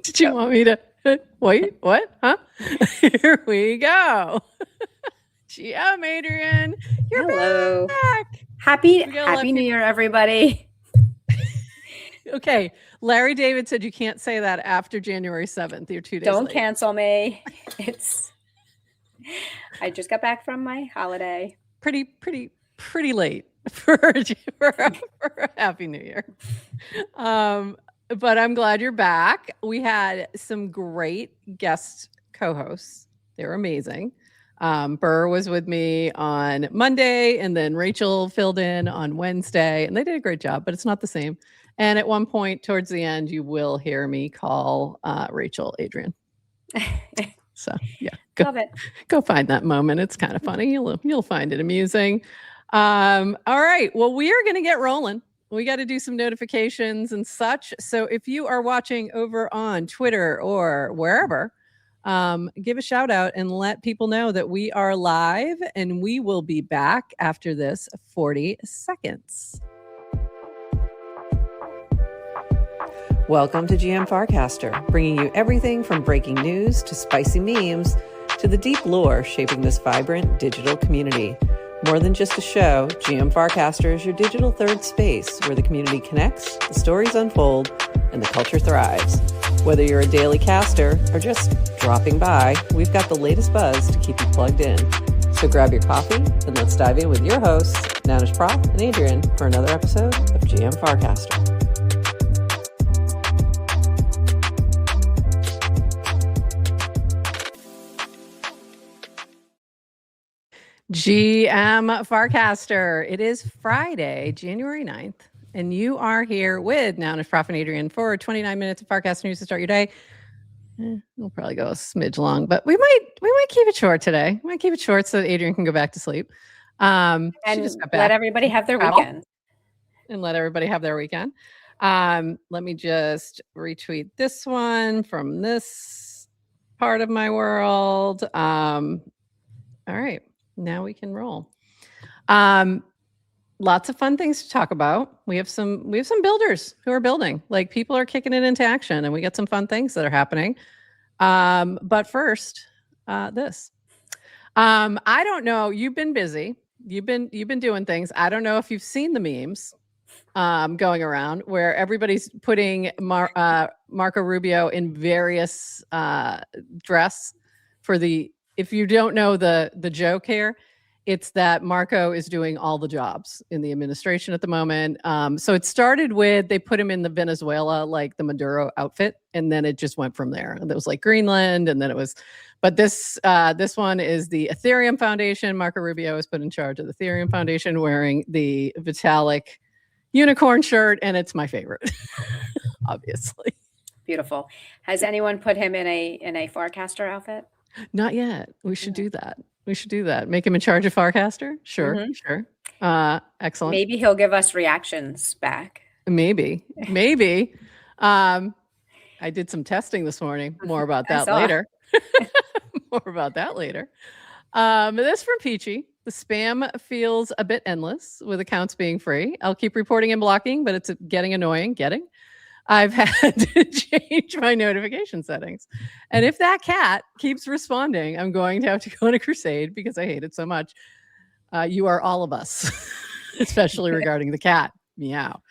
Did you want me to wait? What? Huh? Here we go. GM Adrian, you're Hello. back. Happy New Year, everybody. Okay. Larry David said you can't say that after January 7th. You're 2 days Don't late. cancel me. I just got back from my holiday. Pretty late for a Happy New Year. But I'm glad you're back. We had some great guest co-hosts. They were amazing. Burr was with me on Monday, and then Rachel filled in on Wednesday, and they did a great job, but it's not the same. And at one point towards the end, you will hear me call Rachel Adrian. So yeah, Love it. Go find that moment. It's kind of funny. You'll find it amusing. All right. Well, we are going to get rolling. We got to do some notifications and such. So if you are watching over on Twitter or wherever, give a shout out and let people know that we are live, and we will be back after this 40 seconds. Welcome to GM Farcaster, bringing you everything from breaking news to spicy memes to the deep lore shaping this vibrant digital community. More than just a show, GM Farcaster is your digital third space where the community connects, the stories unfold, and the culture thrives. Whether you're a daily caster or just dropping by, we've got the latest buzz to keep you plugged in. So grab your coffee and let's dive in with your hosts, Nanish Prof and Adrian, for another episode of GM Farcaster. GM Farcaster. It is Friday, January 9th, and you are here with Nanish Prof and Adrian for 29 minutes of Farcaster news to start your day. We'll probably go a smidge long, but we might keep it short today. We might keep it short so that Adrian can go back to sleep. And let everybody have their weekend. And let everybody have their weekend. Let me just retweet this one from this part of my world. All right. Now we can roll. Lots of fun things to talk about. We have some builders who are building. Like, people are kicking it into action, and we got some fun things that are happening. But first, this. I don't know. You've been busy. You've been doing things. I don't know if you've seen the memes going around where everybody's putting Marco Rubio in various dress for the. If you don't know the joke here, it's that Marco is doing all the jobs in the administration at the moment. So it started with, they put him in the Venezuela, like the Maduro outfit, and then it just went from there. And it was like Greenland, and then it was, but this one is the Ethereum Foundation. Marco Rubio is put in charge of the Ethereum Foundation wearing the Vitalik unicorn shirt, and it's my favorite, obviously. Beautiful. Has anyone put him in a Farcaster outfit? Not yet. We should do that. Make him in charge of Farcaster. Sure. Mm-hmm. Sure. Excellent. Maybe he'll give us reactions back. Maybe. I did some testing this morning. More about that later. This from Peachy. The spam feels a bit endless with accounts being free. I'll keep reporting and blocking, but it's getting annoying. I've had to change my notification settings. And if that cat keeps responding, I'm going to have to go on a crusade because I hate it so much. You are all of us, especially regarding the cat. Meow.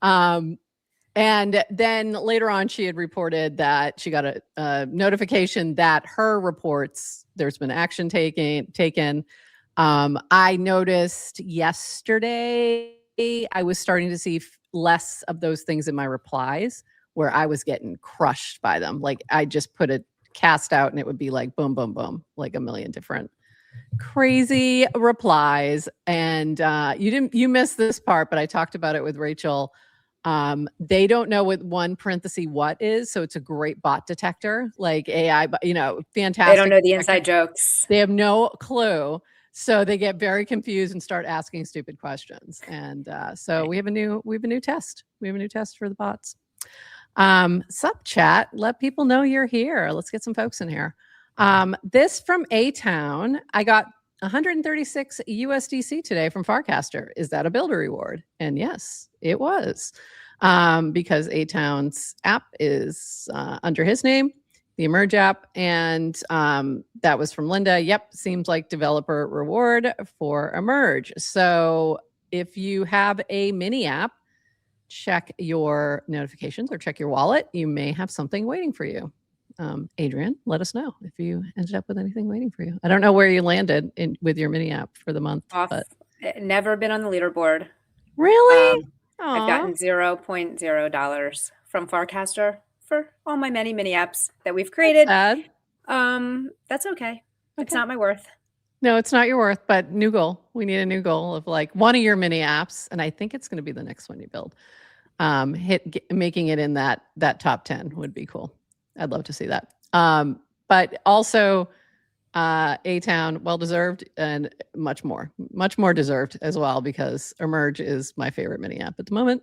And then later on, she had reported that she got a notification that her reports, there's been action taken. I noticed yesterday, I was starting to see less of those things in my replies where I was getting crushed by them. Like, I just put a cast out and it would be like boom, boom, boom, like a million different crazy replies. And you missed this part, but I talked about it with Rachel. They don't know what one parenthesis what is. So it's a great bot detector, like AI, fantastic. They don't know the inside jokes. They have no clue. So they get very confused and start asking stupid questions. And so we have a new test. We have a new test for the bots. Sup, chat. Let people know you're here. Let's get some folks in here. This from A-Town. I got 136 USDC today from Farcaster. Is that a builder reward? And yes, it was. because A-Town's app is under his name, the Emerge app. And that was from Linda. Yep, seems like developer reward for Emerge. So if you have a mini app, check your notifications or check your wallet. You may have something waiting for you. Adrian, let us know if you ended up with anything waiting for you. I don't know where you landed with your mini app for the month. But never been on the leaderboard. Really? I've gotten $0.0 from Farcaster for all my many mini apps that we've created. That's okay. It's not my worth. No, it's not your worth, but new goal. We need a new goal of like one of your mini apps, and I think it's going to be the next one you build. Making it in that top 10 would be cool. I'd love to see that. But also, A-Town, well-deserved, and much more deserved as well, because Emerge is my favorite mini app at the moment.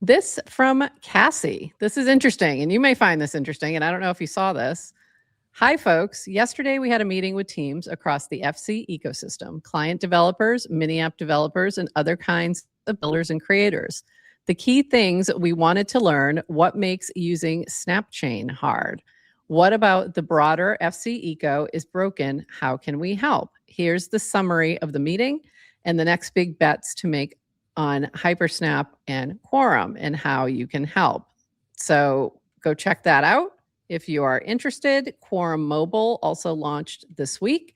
This from Cassie. This is interesting, and you may find this interesting, and I don't know if you saw this. Hi, folks. Yesterday, we had a meeting with teams across the FC ecosystem, client developers, mini app developers, and other kinds of builders and creators. The key things we wanted to learn: what makes using SnapChain hard? What about the broader FC eco is broken? How can we help? Here's the summary of the meeting and the next big bets to make on Hypersnap and Quorum and how you can help. So go check that out if you are interested. Quorum Mobile also launched this week.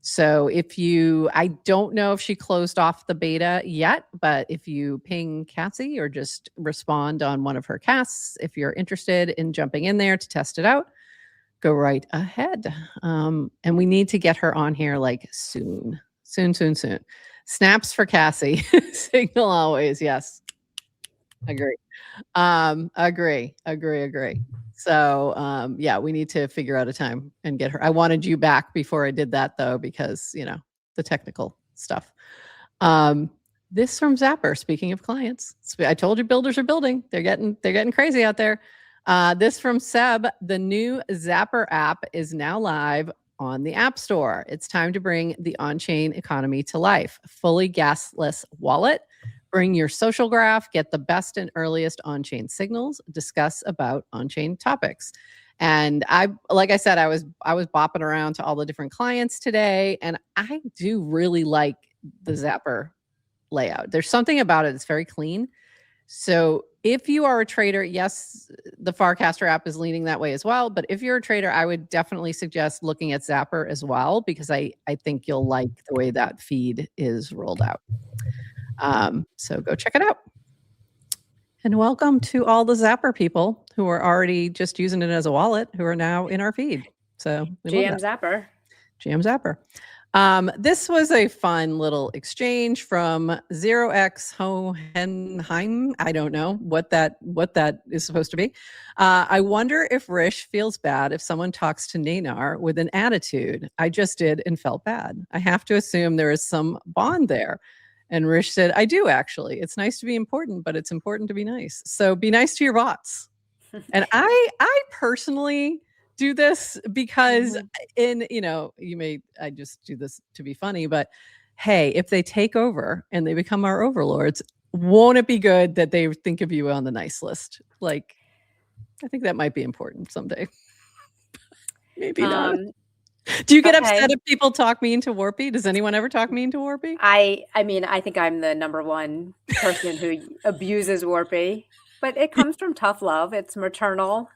So I don't know if she closed off the beta yet, but if you ping Cassie or just respond on one of her casts, if you're interested in jumping in there to test it out, go right ahead. And we need to get her on here like soon. Snaps for Cassie. Signal always. Yes. Agree. Agree. So, yeah, we need to figure out a time and get her. I wanted you back before I did that, though, because, the technical stuff. This from Zapper, speaking of clients. I told you builders are building. They're getting crazy out there. This from Seb. The new Zapper app is now live on the App Store. It's time to bring the on-chain economy to life. Fully gasless wallet. Bring your social graph, get the best and earliest on-chain signals, discuss about on-chain topics. And like I said, I was bopping around to all the different clients today, and I do really like the Zapper layout. There's something about it that's very clean. So if you are a trader, yes, the Farcaster app is leaning that way as well. But if you're a trader, I would definitely suggest looking at Zapper as well, because I think you'll like the way that feed is rolled out. So go check it out. And welcome to all the Zapper people who are already just using it as a wallet, who are now in our feed. So GM Zapper. This was a fun little exchange from 0x Hohenheim. I don't know what that is supposed to be. I wonder if Rish feels bad if someone talks to Nanar with an attitude. I just did and felt bad. I have to assume there is some bond there. And Rish said, I do actually. It's nice to be important, but it's important to be nice. So be nice to your bots. And I personally do this because I just do this to be funny, but hey, if they take over and they become our overlords, won't it be good that they think of you on the nice list? Like, I think that might be important someday. Maybe not. Do you get upset if people talk mean to Warpee? Does anyone ever talk mean to Warpee? I mean, I think I'm the number one person who abuses Warpee, but it comes from tough love. It's maternal.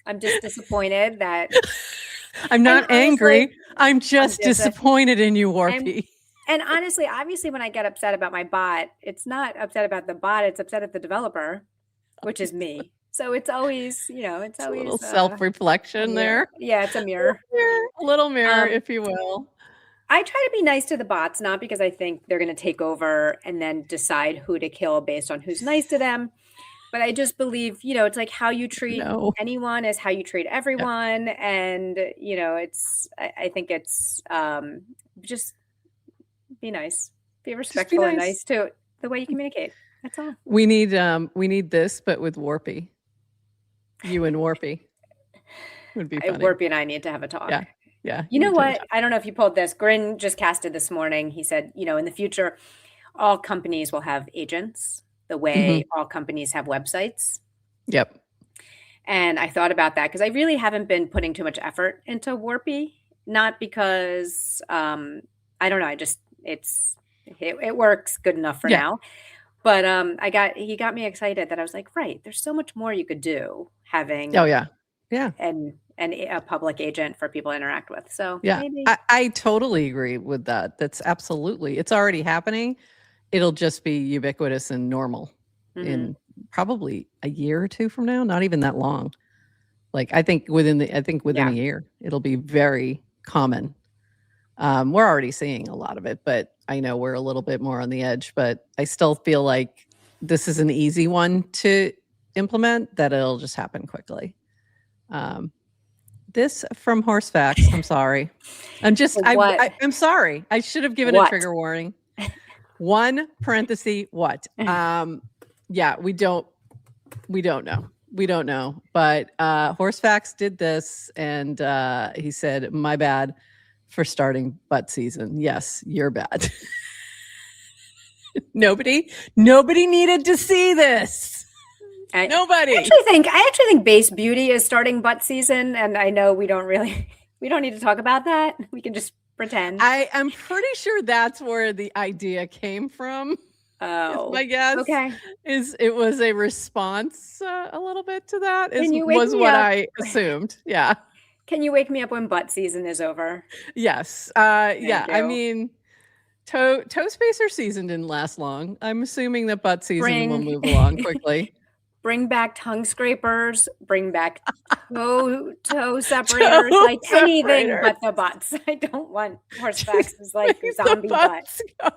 I'm just disappointed that I'm not angry. I'm just disappointed in you, Warpee. And honestly, obviously, when I get upset about my bot, it's not upset about the bot. It's upset at the developer, which is me. So it's always, it's always a little self-reflection there. Yeah, it's a mirror. A little mirror, if you will. I try to be nice to the bots, not because I think they're going to take over and then decide who to kill based on who's nice to them. But I just believe, it's like how you treat anyone is how you treat everyone. Yep. And, I think it's just be nice, be respectful and nice to the way you communicate. That's all. We need this, but with Warpee. You and Warpee would be funny. Warpee and I need to have a talk. Yeah. You know what? I don't know if you pulled this. Grin just casted this morning. He said, in the future, all companies will have agents. the way all companies have websites. Yep. And I thought about that because I really haven't been putting too much effort into Warpee, not because I don't know, it works good enough for now. But he got me excited that I was like, right, there's so much more you could do having a public agent for people to interact with. So maybe I totally agree with that. That's absolutely, it's already happening. It'll just be ubiquitous and normal in probably a year or two from now, not even that long. Like I think within a year, it'll be very common. We're already seeing a lot of it, but I know we're a little bit more on the edge, but I still feel like this is an easy one to implement, that it'll just happen quickly. This from Horsefacts. I'm sorry. I'm sorry. I should have given a trigger warning. 1 parenthesis, what? Yeah, we don't know. We don't know. But Horsefacts did this, and he said, my bad for starting butt season. Yes, you're bad. Nobody needed to see this. Nobody. I actually think Base Beauty is starting butt season, and I know we don't need to talk about that. We can just pretend. I'm pretty sure that's where the idea came from. Oh, my guess. Okay. Is it was a response a little bit to that? I assumed. Yeah. Can you wake me up when butt season is over? Yes. Yeah. I mean, toe spacer season didn't last long. I'm assuming that butt season will move along quickly. Bring back tongue scrapers. Bring back toe separators. Like anything but the butts. I don't want Horsefacts as like zombie butts. They're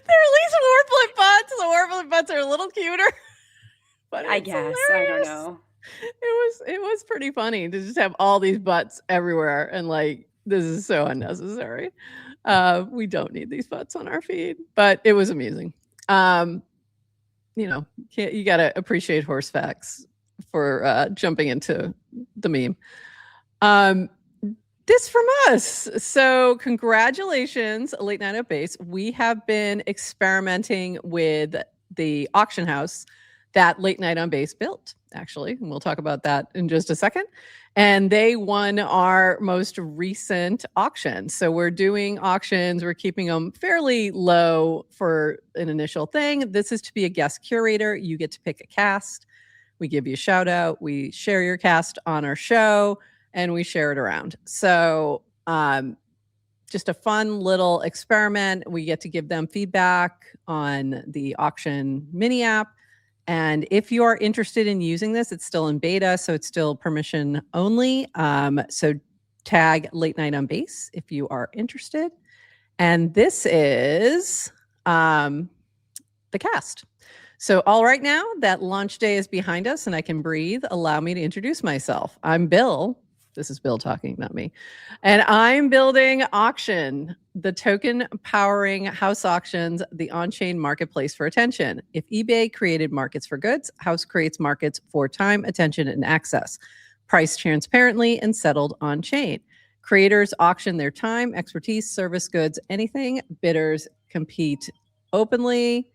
at least Warplet butts. The Warplet butts are a little cuter. But I guess. hilarious. I don't know. It was pretty funny to just have all these butts everywhere, and like, this is so unnecessary. We don't need these butts on our feed, but it was amusing. You know, you got to appreciate Horsefacts for jumping into the meme. This from us. So congratulations, Late Night at Base. We have been experimenting with the auction house that Late Night on Base built, actually. And we'll talk about that in just a second. And they won our most recent auction. So we're doing auctions. We're keeping them fairly low for an initial thing. This is to be a guest curator. You get to pick a cast. We give you a shout out. We share your cast on our show, and we share it around. So just a fun little experiment. We get to give them feedback on the auction mini app. And if you are interested in using this, it's still in beta, so it's still permission only. So tag Late Night on Base if you are interested. And this is the cast. So all right, now that launch day is behind us and I can breathe, allow me to introduce myself. I'm Bill. This is Bill talking, not me. And I'm building Auction, the token powering house auctions, the on-chain marketplace for attention. If eBay created markets for goods, House creates markets for time, attention, and access. Priced transparently and settled on-chain. Creators auction their time, expertise, service, goods, anything. Bidders compete openly,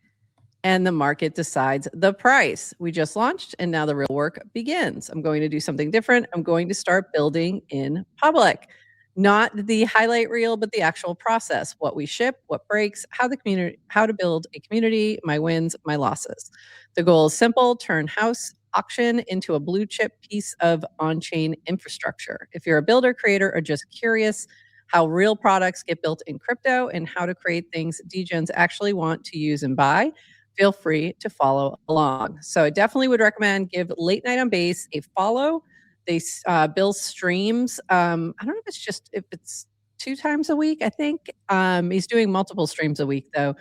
and the market decides the price. We just launched, and now the real work begins. I'm going to do something different. I'm going to start building in public. Not the highlight reel, but the actual process. What we ship, what breaks, how to build a community, my wins, my losses. The goal is simple: turn house auction into a blue chip piece of on-chain infrastructure. If you're a builder, creator, or just curious how real products get built in crypto and how to create things degens actually want to use and buy, feel free to follow along. So I definitely would recommend give Late Night on Base a follow. They Bill streams. I don't know if it's 2 times a week, I think. He's doing multiple streams a week though.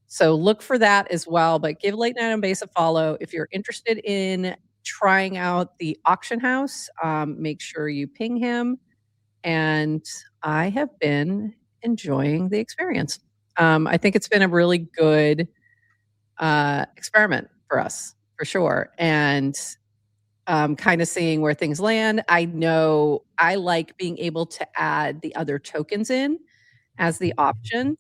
So look for that as well. But give Late Night on Base a follow. If you're interested in trying out the auction house, make sure you ping him. And I have been enjoying the experience. I think it's been a really good experiment for us, for sure. And kind of seeing where things land. I know I like being able to add the other tokens in as the option.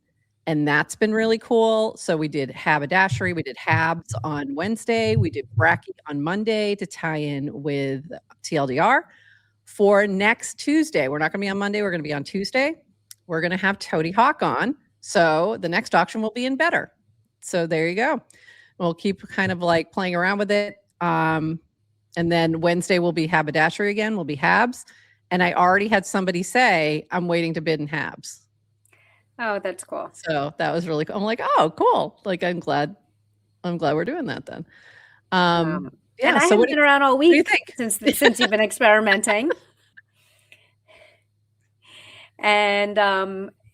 And that's been really cool. So we did haberdashery, we did habs on Wednesday, we did bracky on Monday to tie in with TLDR. For next Tuesday, we're not going to be on Monday, we're going to be on Tuesday. We're going to have Toady Hawk on. So the next auction will be in better. So there you go. We'll keep kind of like playing around with it. And then Wednesday will be haberdashery again, will be habs. And I already had somebody say, I'm waiting to bid in habs. Oh, that's cool. So that was really cool. I'm like, oh, cool. Like, I'm glad we're doing that then. Yeah. And I haven't been around all week since you've been experimenting. And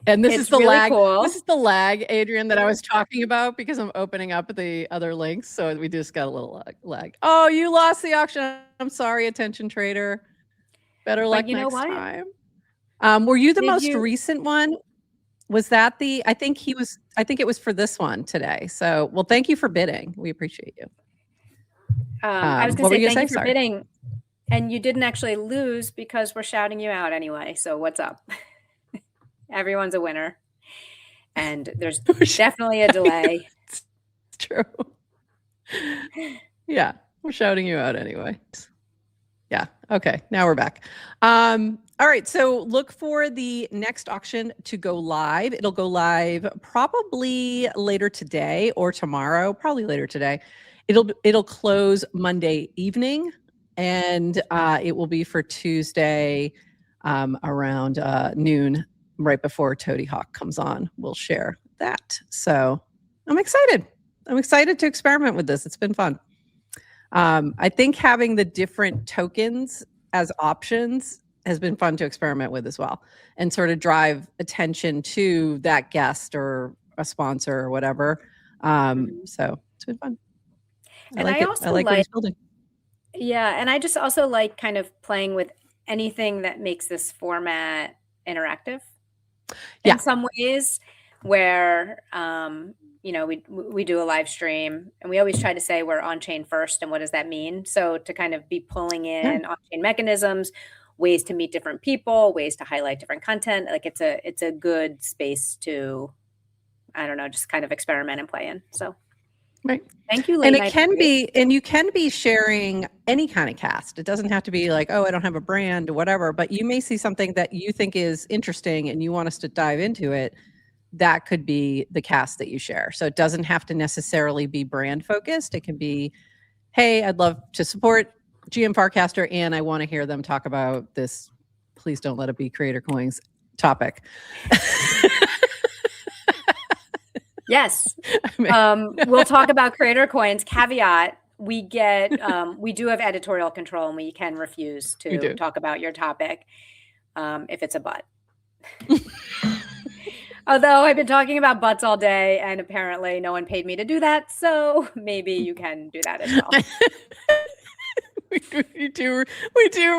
this is the really lag. Cool. This is the lag, Adrian, that I was talking about because I'm opening up the other links. So we just got a little lag. Oh, you lost the auction. I'm sorry, attention trader. Better luck next time. Were you the most recent one? Was that I think it was for this one today. So, well, thank you for bidding. We appreciate you. I was going to say thank you for bidding. And you didn't actually lose because we're shouting you out anyway. So what's up? Everyone's a winner. And there's definitely a delay. It's true. Yeah, we're shouting you out anyway. Yeah. Okay. Now we're back. All right. So look for the next auction to go live. It'll go live probably later today or tomorrow, probably later today. It'll close Monday evening, and it will be for Tuesday around noon, right before Toady Hawk comes on. We'll share that. So I'm excited. I'm excited to experiment with this. It's been fun. I think having the different tokens as options has been fun to experiment with as well, and sort of drive attention to that guest or a sponsor or whatever. So it's been fun. I like what he's building. Yeah, and I just also like kind of playing with anything that makes this format interactive. In some ways, where we do a live stream, and we always try to say we're on chain first, and what does that mean? So to kind of be pulling in on chain mechanisms, ways to meet different people, ways to highlight different content, like it's a good space to, I don't know, just kind of experiment and play in. So right. Thank you, and you can be sharing any kind of cast. It doesn't have to be like, oh, I don't have a brand or whatever, but you may see something that you think is interesting and you want us to dive into it. That could be the cast that you share. So it doesn't have to necessarily be brand focused. It can be, hey, I'd love to support GM Farcaster and I want to hear them talk about this. Please don't let it be creator coins topic. Yes. We'll talk about creator coins. Caveat, we do have editorial control and we can refuse to talk about your topic if it's a butt. Although I've been talking about butts all day and apparently no one paid me to do that. So maybe you can do that as well. we do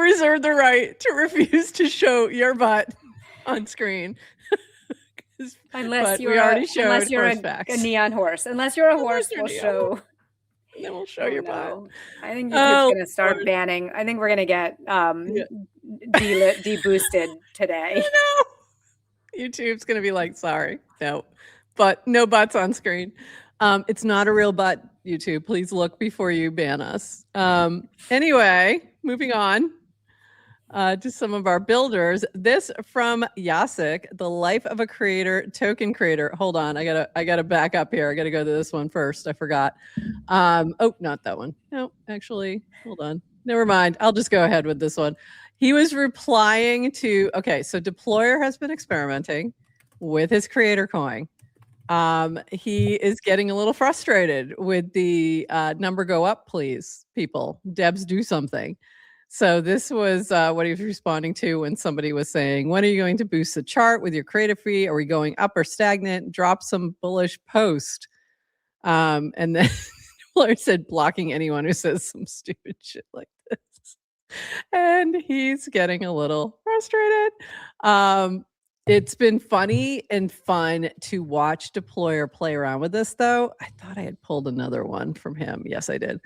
reserve the right to refuse to show your butt on screen. Unless you're a neon horse. Unless you're a horse, we'll show. And then we'll show your butt. I think YouTube's going to start banning. I think we're going to get deboosted today. I know. YouTube's going to be like, sorry, no butts on screen. It's not a real butt, YouTube. Please look before you ban us. Anyway, moving on. To some of our builders. This from Yasik, the life of a creator, token creator. Hold on, I gotta back up here. I gotta go to this one first. I forgot. Oh, not that one. No, actually, hold on. Never mind. I'll just go ahead with this one. He was replying to, okay, so Deployer has been experimenting with his creator coin. He is getting a little frustrated with the number go up, please, people. Debs, do something. So this was what he was responding to when somebody was saying, when are you going to boost the chart with your creative fee? Are we going up or stagnant? Drop some bullish post. And then Deployer said, blocking anyone who says some stupid shit like this. And he's getting a little frustrated. It's been funny and fun to watch Deployer play around with this, though. I thought I had pulled another one from him. Yes, I did.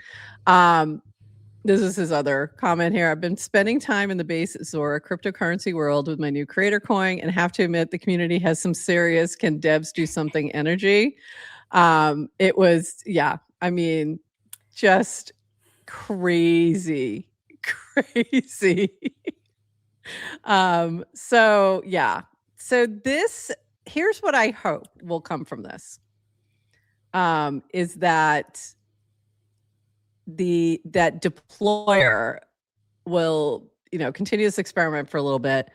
This is his other comment here. I've been spending time in the base Zora cryptocurrency world with my new creator coin and have to admit the community has some serious can devs do something energy. It was, yeah, I mean, just crazy. So yeah. So here's what I hope will come from this. Is that that deployer will, continue this experiment for a little bit,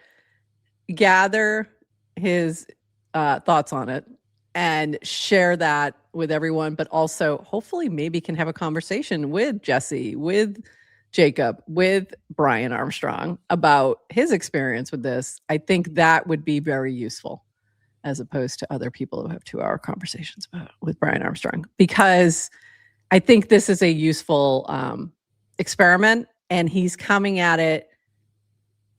gather his thoughts on it and share that with everyone, but also hopefully maybe can have a conversation with Jesse, with Jacob, with Brian Armstrong about his experience with this. I think that would be very useful as opposed to other people who have 2-hour conversations with Brian Armstrong, because I think this is a useful experiment, and he's coming at it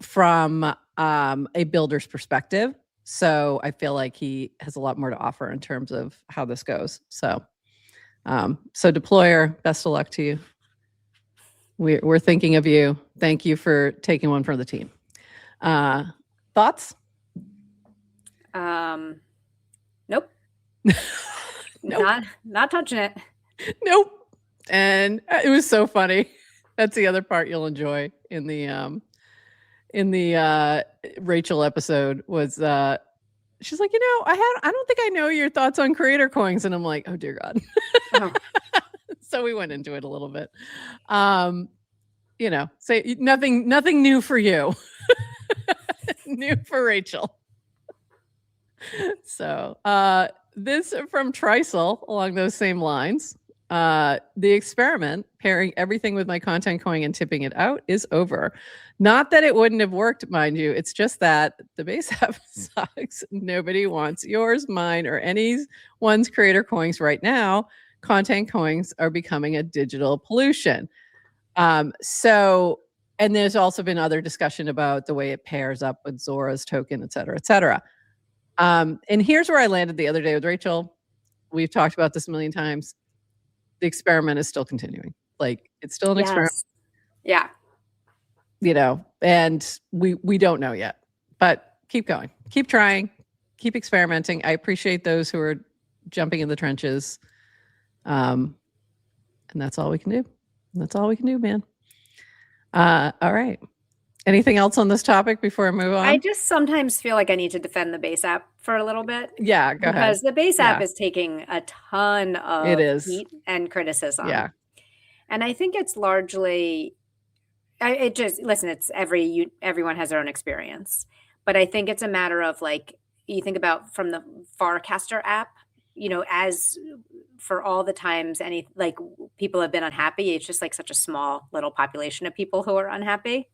from a builder's perspective. So I feel like he has a lot more to offer in terms of how this goes. So, deployer, best of luck to you. We're thinking of you. Thank you for taking one for the team. Thoughts? Nope. Nope. Not touching it. Nope. And it was so funny. That's the other part you'll enjoy in the Rachel episode was she's like, I don't think I know your thoughts on creator coins. And I'm like, oh dear God. Oh. So we went into it a little bit. Say nothing new for you. New for Rachel. So this from Trisel along those same lines. The experiment, pairing everything with my content coin and tipping it out, is over. Not that it wouldn't have worked, mind you. It's just that the base app sucks. Nobody wants yours, mine, or anyone's creator coins right now. Content coins are becoming a digital pollution. And there's also been other discussion about the way it pairs up with Zora's token, et cetera, et cetera. And here's where I landed the other day with Rachel. We've talked about this a million times. The experiment is still continuing. Like, it's still an experiment. Yeah. And we don't know yet, but keep going, keep trying, keep experimenting. I appreciate those who are jumping in the trenches. And that's all we can do. That's all we can do, man. All right. Anything else on this topic before I move on? I just sometimes feel like I need to defend the base app for a little bit. Yeah, go ahead. Because the base app is taking a ton of heat and criticism. Yeah. And I think it's largely, it's everyone has their own experience. But I think it's a matter of, like, you think about from the Farcaster app, as for all the times people have been unhappy, it's just like such a small little population of people who are unhappy.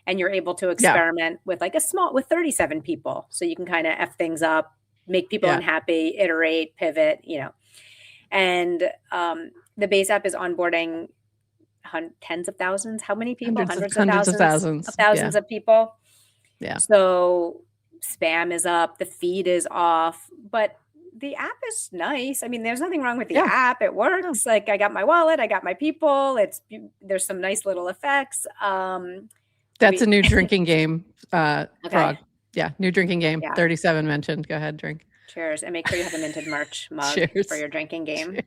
And you're able to experiment with with 37 people. So you can kind of F things up, make people unhappy, iterate, pivot, And the base app is onboarding tens of thousands. How many people? Hundreds of thousands. Thousands of people. Yeah. So spam is up, the feed is off, but the app is nice. I mean, there's nothing wrong with the app. It works. Like, I got my wallet, I got my people. There's some nice little effects. That's a new drinking game, okay. Frog. Yeah, new drinking game. Yeah. 37 mentioned. Go ahead, drink. Cheers. And make sure you have a minted merch mug for your drinking game.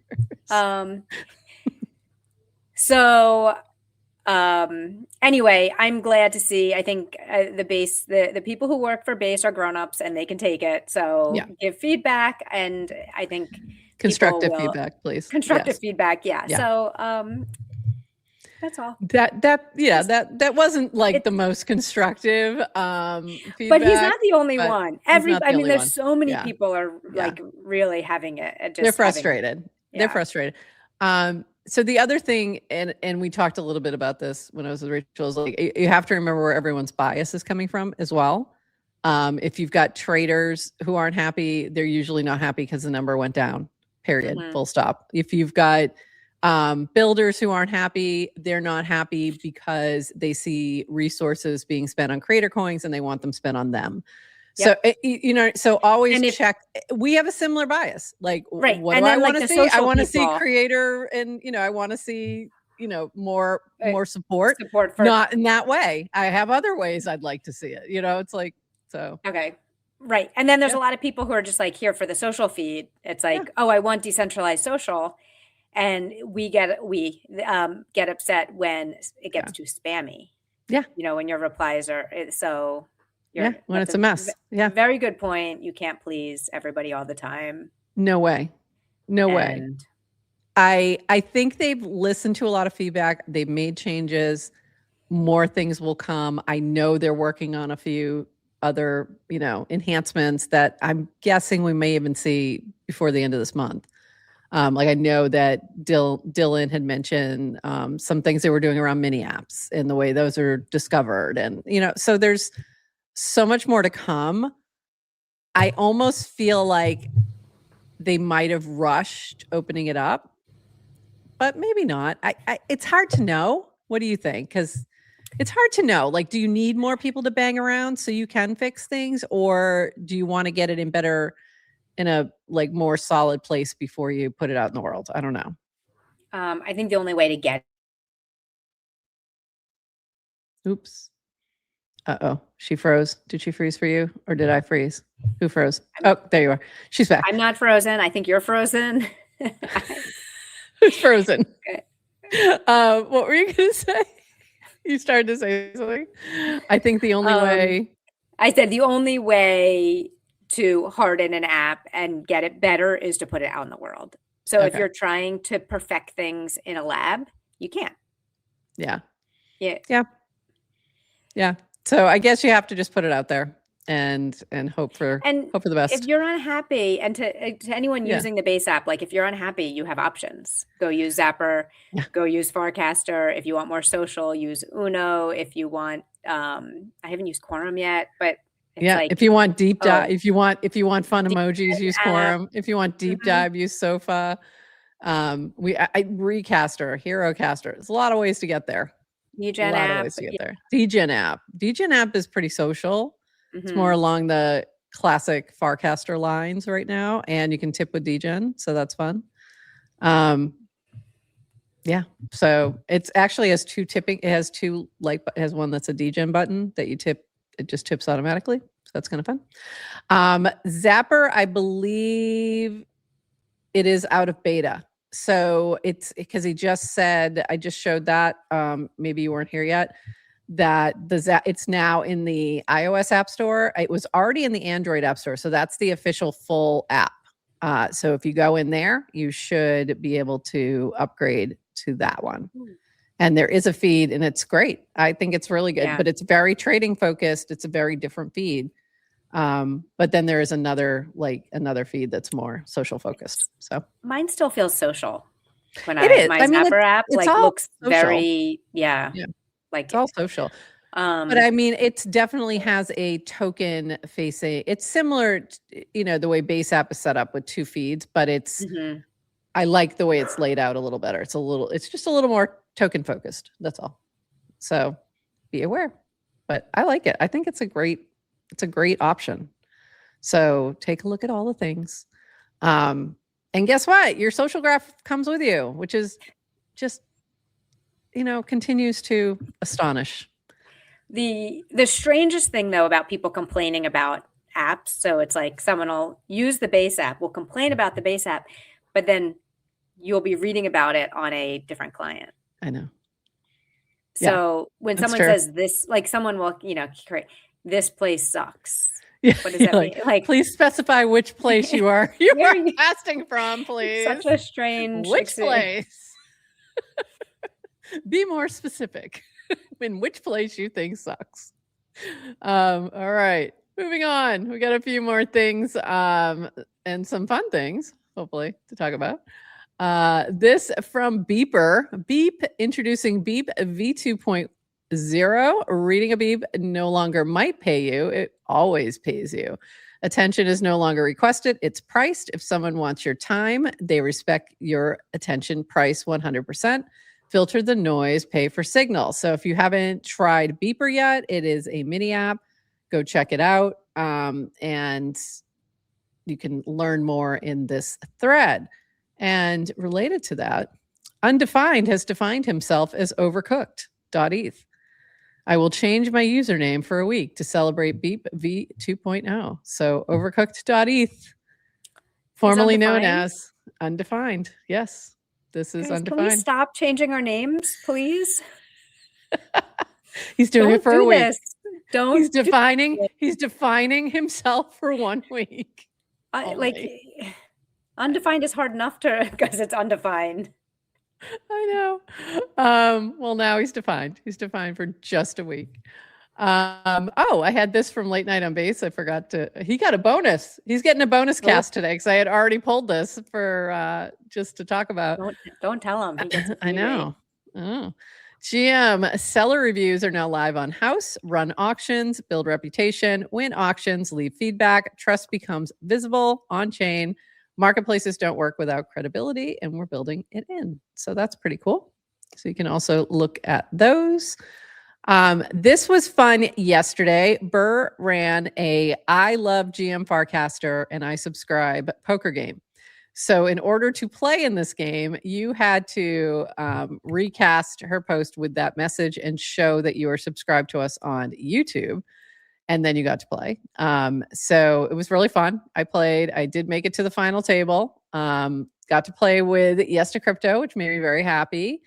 Anyway, I'm glad to see, I think the people who work for base are grownups and they can take it. So give feedback, and I think constructive feedback, please. Constructive feedback. Yeah. So, that's all. That wasn't like the most constructive feedback. But he's not the only one. There's so many people are really having it. They're frustrated. They're frustrated. So the other thing, and we talked a little bit about this when I was with Rachel, is like, you have to remember where everyone's bias is coming from as well. If you've got traders who aren't happy, they're usually not happy because the number went down, period, full stop. If you've got builders who aren't happy, they're not happy because they see resources being spent on creator coins and they want them spent on them. Yep. So, so always check. We have a similar bias. Like, what do I want to see? I want to see creator, and I want to see, more support. Support for not in that way. I have other ways I'd like to see it. It's like, so. Okay. Right. And then there's a lot of people who are just like here for the social feed. It's like, oh, I want decentralized social. And we get upset when it gets too spammy. Yeah. When your replies are so. When it's a mess. Yeah. Very good point. You can't please everybody all the time. No way. No way. I think they've listened to a lot of feedback. They've made changes. More things will come. I know they're working on a few other, enhancements that I'm guessing we may even see before the end of this month. Like I know that Dylan had mentioned some things they were doing around mini apps and the way those are discovered. And, so there's so much more to come. I almost feel like they might have rushed opening it up, but maybe not. It's hard to know. What do you think? Because it's hard to know. Like, do you need more people to bang around so you can fix things, or do you want to get it in a like more solid place before you put it out in the world? I don't know. I think the only way to get. Oops. Uh-oh. She froze. Did she freeze for you, or did I freeze? Who froze? Oh, there you are. She's back. I'm not frozen. I think you're frozen. Who's frozen? Okay. What were you going to say? You started to say something. I think the only way. I said the only way to harden an app and get it better is to put it out in the world. So if you're trying to perfect things in a lab, you can't. Yeah. Yeah. Yeah. Yeah. So I guess you have to just put it out there and hope for the best. If you're unhappy, and to anyone using the base app, like if you're unhappy, you have options. Go use Zapper, go use Farcaster. If you want more social, use Uno. If you want, I haven't used Quorum yet, but like, if you want deep dive, if you want fun emojis, use Quorum. If you want deep dive, use Sofa. Recaster, HeroCaster. There's a lot of ways to get there. Degen app. Degen app is pretty social. It's more along the classic Farcaster lines right now, and you can tip with Degen, so that's fun. So it's actually has two tipping. It has two it has one that's a Degen button that you tip. It just tips automatically, so that's kind of fun. Zapper, I believe it is out of beta. So it's because he just said, I just showed that, maybe you weren't here yet, that it's now in the iOS App Store. It was already in the Android App Store. So that's the official full app. So if you go in there, you should be able to upgrade to that one. And there is a feed, and it's great. I think it's really good, but it's very trading focused. It's a very different feed. But then there is another feed that's more social focused. So mine still feels social when my Zapper app looks social. Very like it's all social. But I mean, it definitely has a token facing. It's similar, the way base app is set up with two feeds, but it's. I like the way it's laid out a little better. It's just a little more token focused. That's all. So be aware. But I like it. I think it's a great option. So take a look at all the things. And guess what? Your social graph comes with you, which is just, continues to astonish. The strangest thing though about people complaining about apps, so it's like someone will use the base app, will complain about the base app, but then you'll be reading about it on a different client. I know. So when someone says this, like someone will, create, this place sucks. Yeah. What does that mean? Like, please specify which place you are casting from, please. Such a strange place. Be more specific in which place you think sucks. All right, moving on. We got a few more things and some fun things, hopefully, to talk about. This from Beeper. Beep, introducing Beep v2.0. Reading a beep no longer might pay you. It always pays you. Attention is no longer requested. It's priced. If someone wants your time, they respect your attention price 100%. Filter the noise, pay for signal. So if you haven't tried Beeper yet, it is a mini app. Go check it out. And you can learn more in this thread. And related to that, Undefined has defined himself as overcooked.eth. I will change my username for a week to celebrate Beep V 2.0. So overcooked.eth, formerly known as undefined. Yes, this is undefined. Can we stop changing our names, please? He's doing it for a week. This. Don't. He's defining himself for 1 week. Undefined is hard enough because it's undefined. I know. Well, now he's defined. He's defined for just a week. I had this from Late Night on Base. I forgot he got a bonus. He's getting a bonus cast today because I had already pulled this for just to talk about. Don't tell him. He gets I know. Oh. GM seller reviews are now live on House. Run auctions, build reputation, win auctions, leave feedback. Trust becomes visible on chain. Marketplaces don't work without credibility, and we're building it in. So that's pretty cool. So you can also look at those. This was fun yesterday. Burr ran a I love GM Farcaster and I subscribe poker game. So in order to play in this game, you had to recast her post with that message and show that you are subscribed to us on YouTube. And then you got to play. So it was really fun. I played. I did make it to the final table. Got to play with Yes to Crypto, which made me very happy.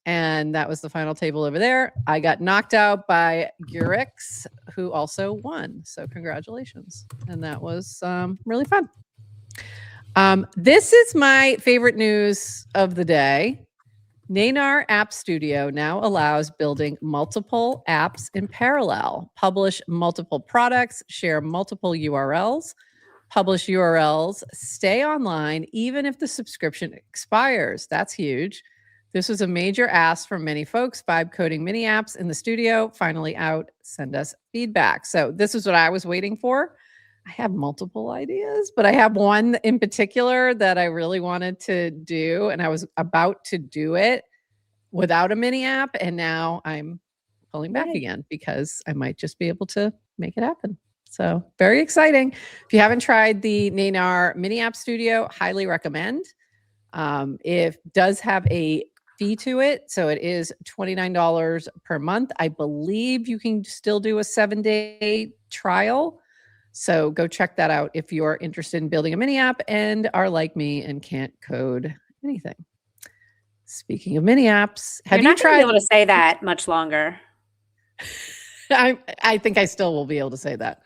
And that was the final table over there. I got knocked out by Gurix, who also won. So congratulations. And that was really fun. This is my favorite news of the day. Naynar App Studio now allows building multiple apps in parallel, publish multiple products, share multiple URLs, publish URLs, stay online even if the subscription expires. That's huge. This was a major ask from many folks. Vibe coding mini apps in the studio, finally out. Send us feedback. So this is what I was waiting for. I have multiple ideas, but I have one in particular that I really wanted to do, and I was about to do it without a mini app, and now I'm pulling back again because I might just be able to make it happen. So very exciting. If you haven't tried the Naynar Mini App Studio, highly recommend. It does have a fee to it, so it is $29 per month. I believe you can still do a 7-day trial. So go check that out if you're interested in building a mini app and are like me and can't code anything. Speaking of mini apps, have you tried? You're not going to be able to say that much longer. I think I still will be able to say that.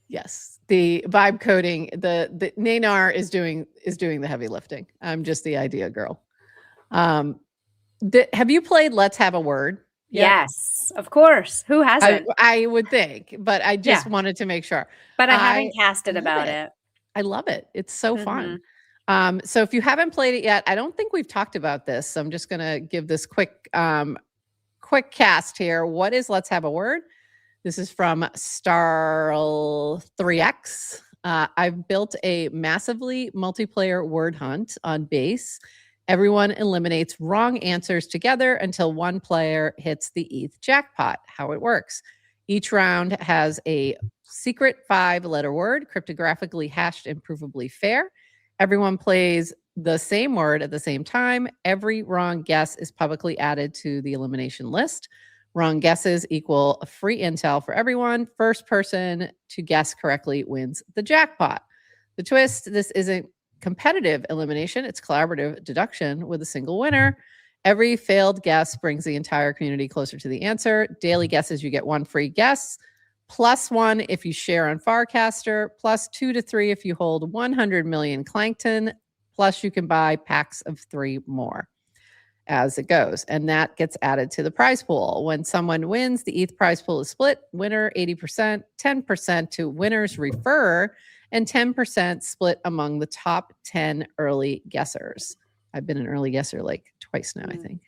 Yes, the vibe coding, the Naynar is doing the heavy lifting. I'm just the idea girl. Have you played Let's Have a Word? Yet? Yes, of course. Who hasn't? I would think, but I just wanted to make sure. But I haven't casted about it. I love it. It's so fun. So if you haven't played it yet, I don't think we've talked about this. So I'm just going to give this quick cast here. What is Let's Have a Word? This is from Star3X. I've built a massively multiplayer word hunt on base. Everyone eliminates wrong answers together until one player hits the ETH jackpot. How it works. Each round has a secret 5-letter word, cryptographically hashed and provably fair. Everyone plays the same word at the same time. Every wrong guess is publicly added to the elimination list. Wrong guesses equal free intel for everyone. First person to guess correctly wins the jackpot. The twist, this isn't competitive elimination. It's collaborative deduction with a single winner. Every failed guess brings the entire community closer to the answer. Daily guesses, you get 1 free guess, +1 if you share on Farcaster, +2 to 3 if you hold 100 million Clankton, plus you can buy packs of 3 more as it goes. And that gets added to the prize pool. When someone wins, the ETH prize pool is split. Winner 80%, 10% to winners refer, and 10% split among the top 10 early guessers. I've been an early guesser like twice now, I think.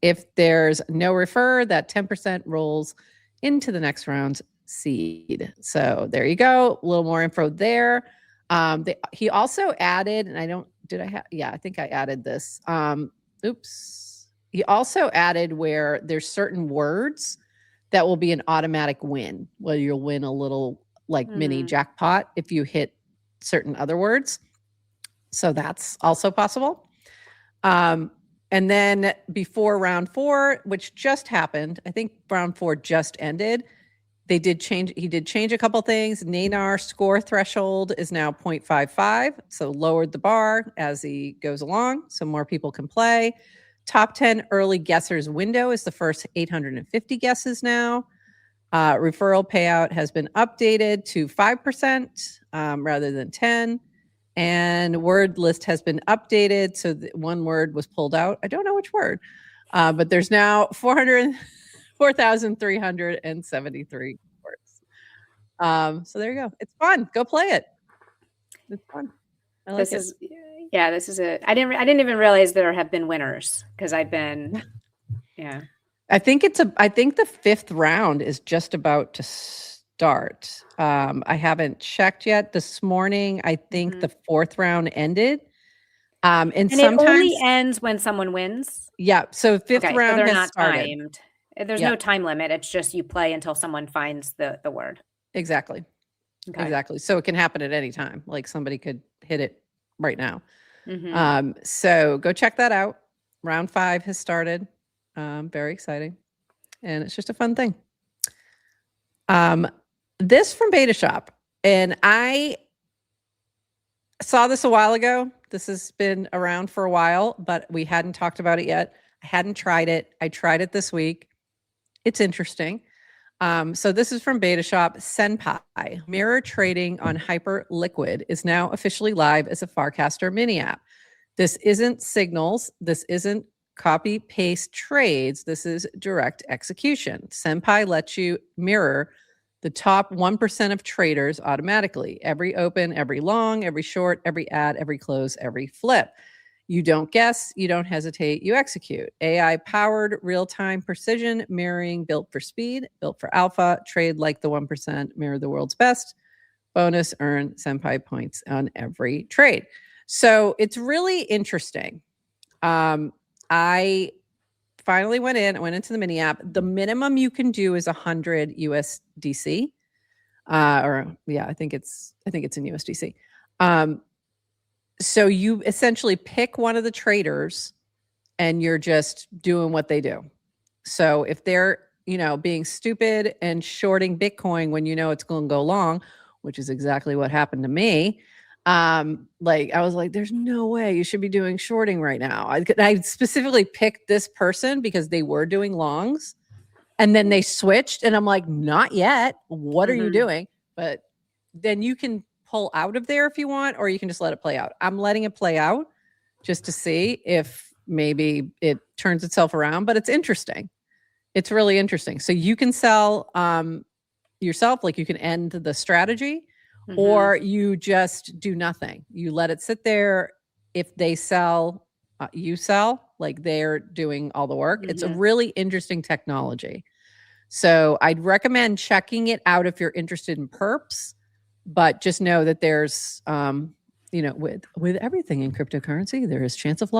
If there's no refer, that 10% rolls into the next round's seed. So there you go. A little more info there. He also added, and I think I added this. He also added where there's certain words that will be an automatic win, where you'll win a little mini jackpot if you hit certain other words. So that's also possible. And And then before round 4, which just happened, I think round 4 just ended, he did change a couple things. Nanar score threshold is now 0.55, so lowered the bar as he goes along, so more people can play. Top 10 early guessers window is the first 850 guesses now. Referral payout has been updated to 5% rather than 10. And word list has been updated. So one word was pulled out. I don't know which word, but there's now 4,373 words. So there you go. It's fun. Go play it. It's fun. I like this is I didn't even realize there have been winners because I've been, I think the 5th round is just about to start. I haven't checked yet. This morning, I think the 4th round ended. And sometimes it only ends when someone wins. Yeah. So 5th round so they're has not started. Timed. There's no time limit. It's just you play until someone finds the word. Exactly. Okay. Exactly. So it can happen at any time. Like somebody could hit it right now. So go check that out. Round 5 has started. Very exciting. And it's just a fun thing. This from Beta Shop. And I saw this a while ago. This has been around for a while, but we hadn't talked about it yet. I hadn't tried it. I tried it this week. It's interesting. So this is from Beta Shop. Senpai, mirror trading on Hyperliquid, is now officially live as a Farcaster mini app. This isn't signals. This isn't copy paste trades. This is direct execution. Senpai lets you mirror the top 1% of traders automatically. Every open, every long, every short, every add, every close, every flip. You don't guess, you don't hesitate, you execute. AI-powered real-time precision mirroring, built for speed, built for alpha, trade like the 1%, mirror the world's best. Bonus, earn Senpai points on every trade. So it's really interesting. I finally went into the mini app. The minimum you can do is 100 USDC. I think it's in USDC. So you essentially pick one of the traders and you're just doing what they do. So if they're, being stupid and shorting Bitcoin when it's going to go long, which is exactly what happened to me. I was like, there's no way you should be doing shorting right now. I specifically picked this person because they were doing longs and then they switched and I'm like, not yet. What are you doing? But then you can pull out of there if you want, or you can just let it play out. I'm letting it play out just to see if maybe it turns itself around, but it's interesting. It's really interesting. So you can sell yourself, like you can end the strategy, or you just do nothing. You let it sit there. If they sell, you sell, like they're doing all the work. It's a really interesting technology. So I'd recommend checking it out if you're interested in perps, but just know that there's, with everything in cryptocurrency, there is chance of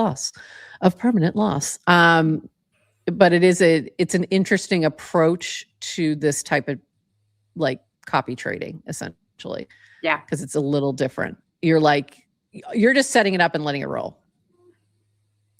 permanent loss. But it's an interesting approach to this type of copy trading, essentially. Yeah. Because it's a little different. You're just setting it up and letting it roll.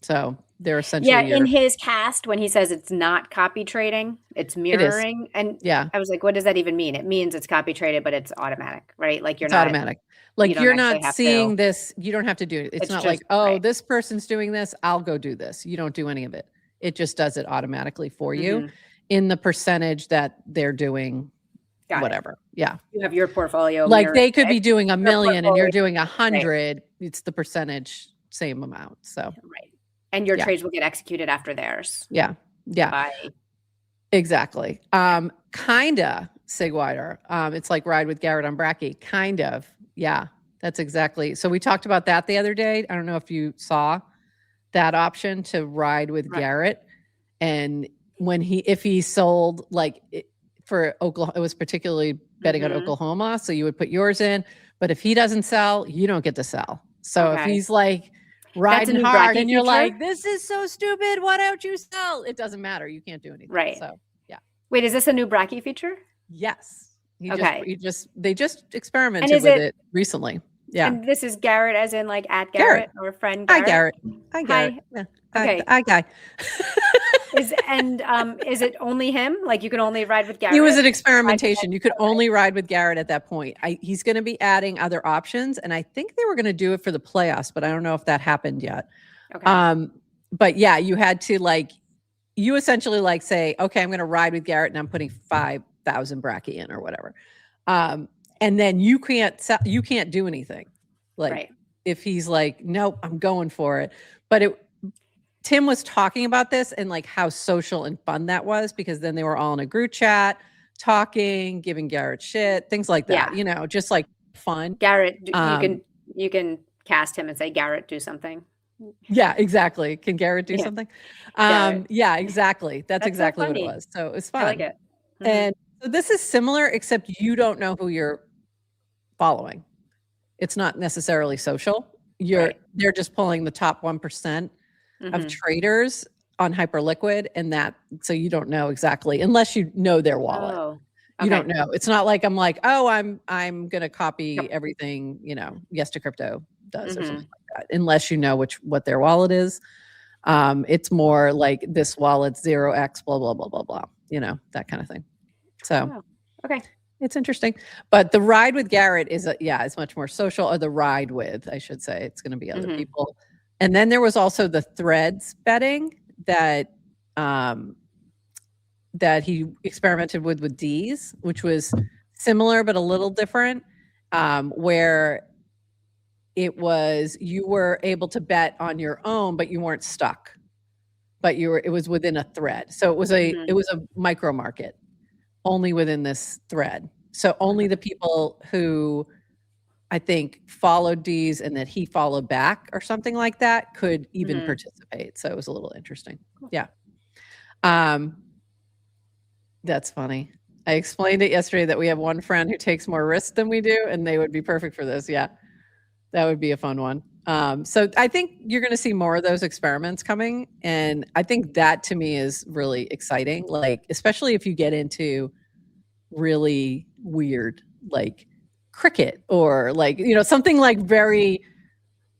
So they're essentially in his cast, when he says it's not copy trading, it's mirroring. And I was like, what does that even mean? It means it's copy traded, but it's automatic, right? Like it's automatic. Like you're not seeing this. You don't have to do it. It's not just, this person's doing this, I'll go do this. You don't do any of it. It just does it automatically for you in the percentage that they're doing. Whatever. Yeah. You have your portfolio. Like they could be doing 1 million and you're doing 100. Right. It's the percentage, same amount. So, right. And your trades will get executed after theirs. Yeah. Yeah. Exactly. Kinda, Sigwider. It's like ride with Garrett on Bracky. Kind of. Yeah. That's exactly. So we talked about that the other day. I don't know if you saw that option to ride with Garrett. And if he sold for Oklahoma, it was particularly betting on Oklahoma. So you would put yours in, but if he doesn't sell, you don't get to sell. So if he's riding hard and you're like, this is so stupid, why don't you sell? It doesn't matter. You can't do anything. Right. So yeah. Wait, is this a new Bracky feature? Yes. They just experimented with it recently. Yeah. And this is Garrett as in like at Garrett or friend Hi, Garrett? Garrett. Hi, Garrett. Hi. Yeah. Okay. Hi, guy. Is it only him? Like you can only ride with Garrett? It was an experimentation. You could only ride with Garrett at that point. He's going to be adding other options, and I think they were going to do it for the playoffs, but I don't know if that happened yet. Okay. But yeah, you had to like, you essentially like say, okay, I'm going to ride with Garrett, and I'm putting 5,000 bracky in or whatever, and then you can't do anything. Like if he's like, nope, I'm going for it, but Tim was talking about this and like how social and fun that was, because then they were all in a group chat talking, giving Garrett shit, things like that, just like fun. Garrett, you can cast him and say, Garrett, do something. Yeah, exactly. Can Garrett do something? Yeah, exactly. That's exactly what it was. So it's fun. I like it. Mm-hmm. And so this is similar, except you don't know who you're following. It's not necessarily social. They're just pulling the top 1% of traders on Hyperliquid, and so you don't know exactly, unless you know their wallet. Oh, okay. You don't know. It's not like I'm like, oh, I'm gonna copy everything, Yes to Crypto does or something like that, unless you know what their wallet is. It's more like this wallet's 0x, blah, blah, blah, blah, blah, that kind of thing. So okay. It's interesting. But the ride with Garrett is much more social, or the ride with, I should say. It's going to be other people. And then there was also the threads betting that he experimented with D's, which was similar but a little different, where it was you were able to bet on your own, but you weren't stuck. But it was within a thread. So it was a micro market only within this thread. So only the people who I think followed D's and that he followed back or something like that could even participate. So it was a little interesting. Yeah. That's funny. I explained it yesterday that we have one friend who takes more risks than we do, and they would be perfect for this. Yeah. That would be a fun one. So I think you're going to see more of those experiments coming. And I think that to me is really exciting. Like, especially if you get into really weird, like cricket or like, something like very,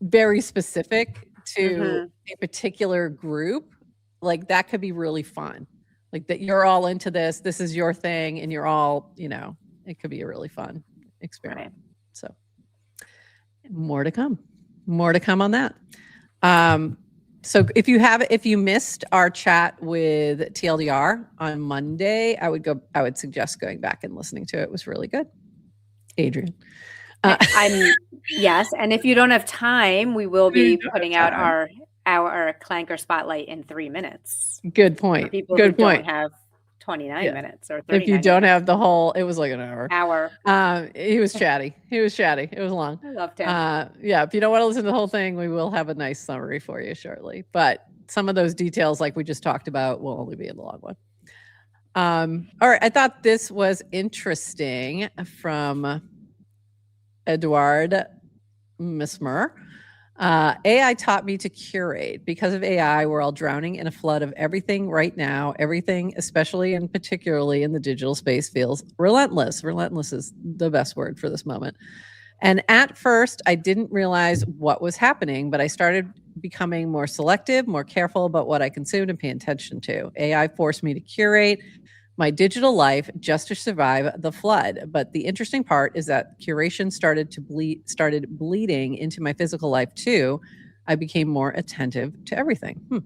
very specific to a particular group, like that could be really fun. Like that you're all into this is your thing, and you're all, it could be a really fun experiment. So more to come on that. So if you missed our chat with TLDR on Monday, I would suggest going back and listening to it. It was really good. Adrian. Yes. And if you don't have time, we will be putting out our Clanker Spotlight in 3 minutes. Good point. People who don't have 29 minutes or 39 If you don't have the whole, it was like an hour. Hour. He was chatty. It was long. I loved him. If you don't want to listen to the whole thing, we will have a nice summary for you shortly. But some of those details, like we just talked about, will only be in the long one. All right. I thought this was interesting from Edward Mismer. AI taught me to curate. Because of AI, we're all drowning in a flood of everything right now. Everything, especially and particularly in the digital space, feels relentless. Relentless is the best word for this moment. And at first, I didn't realize what was happening, but I started becoming more selective, more careful about what I consumed and pay attention to. AI forced me to curate my digital life just to survive the flood. But the interesting part is that curation started bleeding into my physical life too. I became more attentive to everything.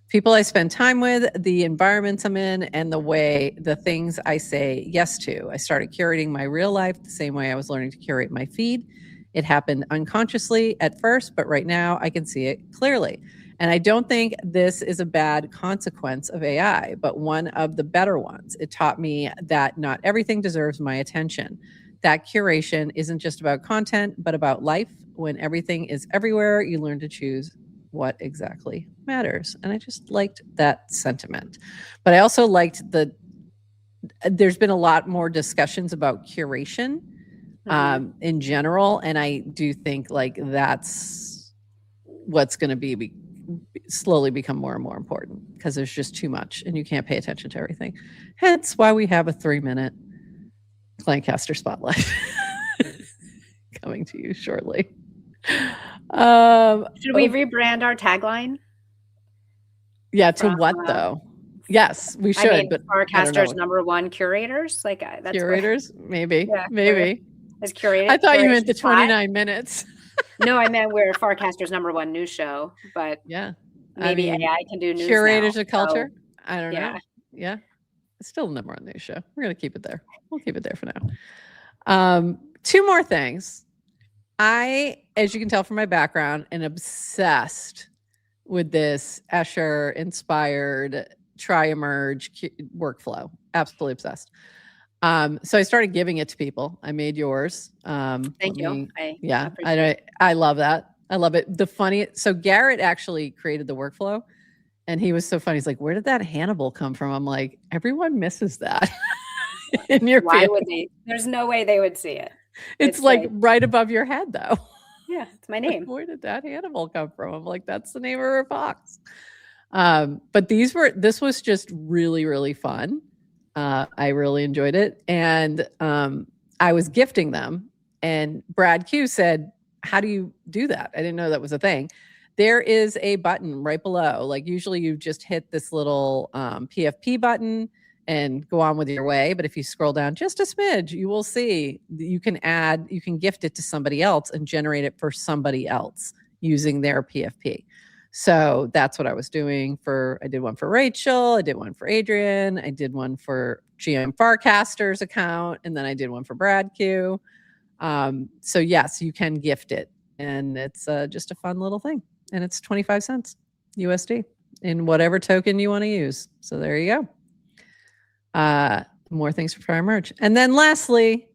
People I spend time with, the environments I'm in, and the things I say yes to. I started curating my real life the same way I was learning to curate my feed. It happened unconsciously at first, but right now I can see it clearly. And I don't think this is a bad consequence of AI, but one of the better ones. It taught me that not everything deserves my attention. That curation isn't just about content, but about life. When everything is everywhere, you learn to choose what exactly matters. And I just liked that sentiment. But I also liked there's been a lot more discussions about curation in general. And I do think like that's what's going to slowly become more and more important, because there's just too much and you can't pay attention to everything. Hence why we have a 3-minute Clancaster Spotlight. coming to you shortly. Should we rebrand our tagline? Yeah, to what though? Yes, we should. I mean, but Farcaster's #1 curators, like that's curators. Maybe, yeah, maybe. As curated. I thought you meant the 29 minutes. No, I meant we're Farcaster's #1 news show, but yeah, maybe AI can do news. Curators now, of culture. So, I don't know. Yeah, it's still the #1 news show. We're gonna keep it there. We'll keep it there for now. 2 more things. I, as you can tell from my background, am obsessed with this Escher-inspired try-emerge workflow. Absolutely obsessed. So I started giving it to people. I made yours. Thank you. I love that. I love it. So Garrett actually created the workflow, and he was so funny. He's like, "Where did that Hannibal come from?" I'm like, "Everyone misses that." In your Why would they? There's no way they would see it. It's like right above your head, though. Yeah, it's my name. Like, where did that Hannibal come from? I'm like, that's the name of her fox. But this was just really, really fun. I really enjoyed it. And I was gifting them. And Brad Q said, "How do you do that?" I didn't know that was a thing. There is a button right below. Like usually you just hit this little PFP button and go on with your way. But if you scroll down just a smidge, you will see you can gift it to somebody else and generate it for somebody else using their PFP. So that's what I was doing I did one for Rachel, I did one for Adrian, I did one for GM Farcaster's account, and then I did one for Brad Q. So yes, you can gift it, and it's just a fun little thing. And it's 25 cents USD in whatever token you want to use. So there you go. More things for Fire Merge. And then lastly,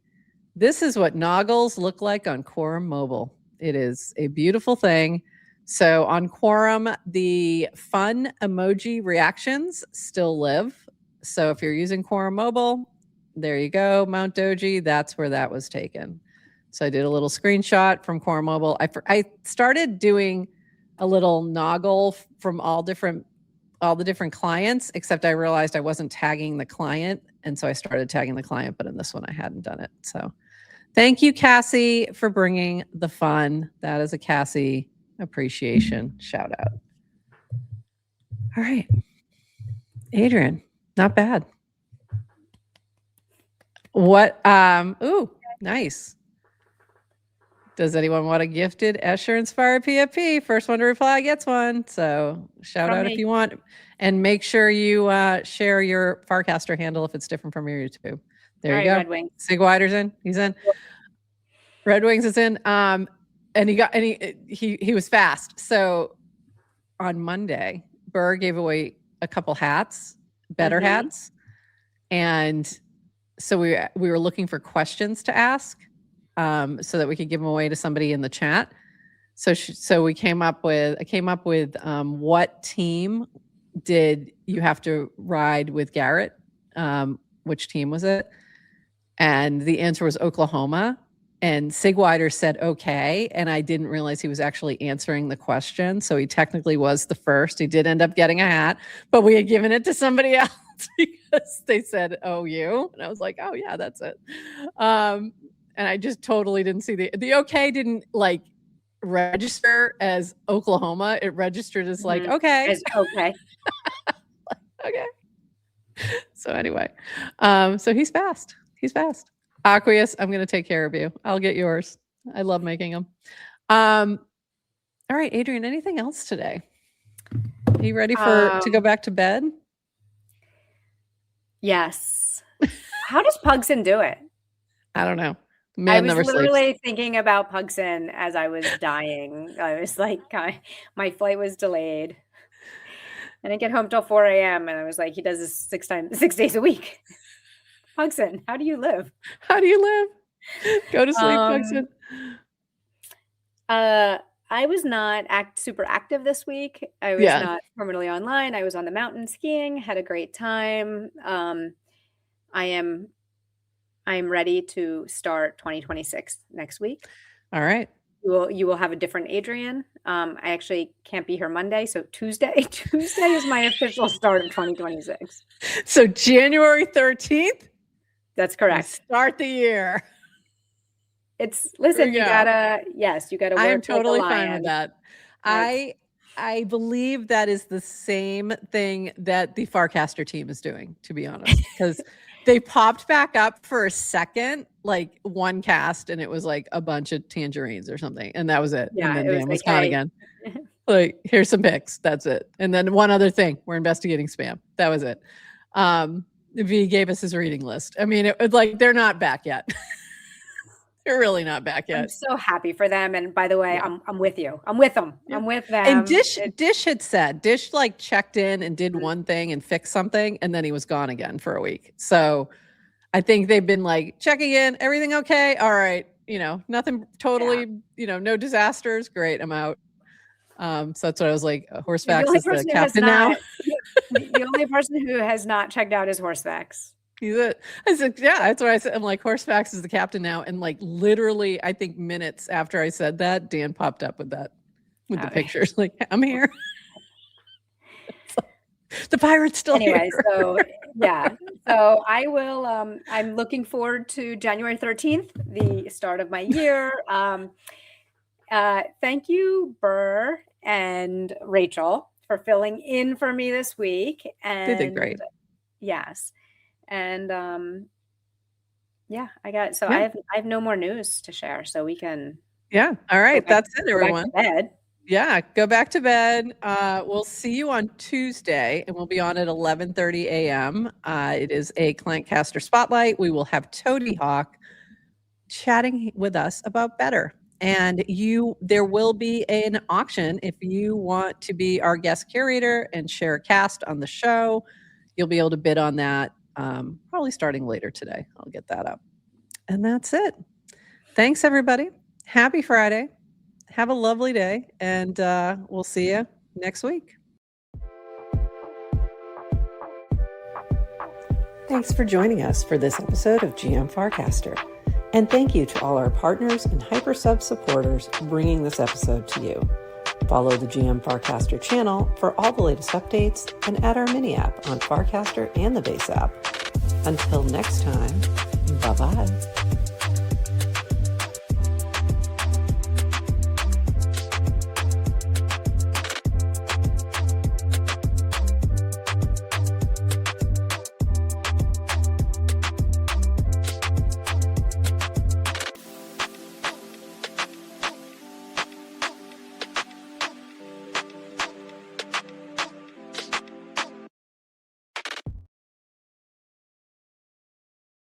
this is what Noggles look like on Quorum Mobile. It is a beautiful thing. So on Quorum, the fun emoji reactions still live. So if you're using Quorum Mobile, there you go, Mount Doji, that's where that was taken. So I did a little screenshot from Quorum Mobile. I started doing a little Noggle from all the different clients, except I realized I wasn't tagging the client. And so I started tagging the client, but in this one I hadn't done it. So thank you, Cassie, for bringing the fun. That is a Cassie appreciation shout out. All right. Adrian, not bad. What, ooh, nice. Does anyone want a gifted Escher-inspired PFP? First one to reply gets one. So shout out if you want. And make sure you share your Farcaster handle if it's different from your YouTube. There you go. Red Wings. Sig Wider's in. He's in. Yep. Red Wings is in. And he was fast. So on Monday, Burr gave away a couple hats, better hats. And so we were looking for questions to ask. So that we could give them away to somebody in the chat. So I came up with what team did you have to ride with Garrett? Which team was it? And the answer was Oklahoma. And Sig Wider said okay, and I didn't realize he was actually answering the question. So he technically was the first. He did end up getting a hat, but we had given it to somebody else because they said OU, and I was like, oh yeah, that's it. And I just totally didn't see the okay didn't like register as Oklahoma. It registered as like, okay. As okay. Okay. So anyway, so he's fast. He's fast. Aqueous, I'm going to take care of you. I'll get yours. I love making them. All right, Adrian, anything else today? Are you ready to go back to bed? Yes. How does Pugson do it? I don't know. I was literally thinking about Pugson as I was dying. I was like, my flight was delayed. I didn't get home till 4 a.m. And I was like, he does this 6 days a week. Pugson, how do you live? How do you live? Go to sleep, Pugson. I was not super active this week. I was not permanently online. I was on the mountain skiing, had a great time. I'm ready to start 2026 next week. All right. You will have a different Adrian. I actually can't be here Monday, so Tuesday is my official start of 2026. So January 13th? That's correct. Start the year. listen, you gotta work. I'm totally like a lion. fine with that. I believe that is the same thing that the Farcaster team is doing, to be honest, because they popped back up for a second, like one cast, and it was like a bunch of tangerines or something, and that was it. Yeah, and then it Dan was like, gone hey. again. Like, here's some pics. That's it. And then one other thing, we're investigating spam. That was it. V gave us his reading list. I mean, it was like they're not back yet. They're really not back yet. I'm so happy for them. And by the way, I'm with you. I'm with them. Yeah. I'm with them. And Dish had said, Dish like checked in and did one thing and fixed something, and then he was gone again for a week. So I think they've been like checking in, everything okay? All right. Nothing totally, no disasters. Great. I'm out. So that's what I was like. Horsefax is the captain now. The only person who has not checked out is Horsefax. He's it. I said, yeah, that's what I said. I'm like, Horsefax is the captain now. And like literally, I think minutes after I said that, Dan popped up with the pictures. Like, I'm here. The pirate's still here. So yeah. So I will, I'm looking forward to January 13th, the start of my year. Thank you, Burr and Rachel, for filling in for me this week. And they did great. Yes. And I have no more news to share, so we can. Yeah. All right. That's it, everyone. Go back to bed. Yeah. Go back to bed. We'll see you on Tuesday, and we'll be on at 11:30 a.m. It is a Clientcaster Spotlight. We will have Toady Hawk chatting with us about Better. And there will be an auction if you want to be our guest curator and share a cast on the show. You'll be able to bid on that probably starting later today. I'll get that up. And that's it. Thanks, everybody. Happy Friday. Have a lovely day, and we'll see you next week. Thanks for joining us for this episode of GM Farcaster. And thank you to all our partners and HyperSub supporters bringing this episode to you. Follow the GM Farcaster channel for all the latest updates and add our mini app on Farcaster and the base app. Until next time, bye-bye.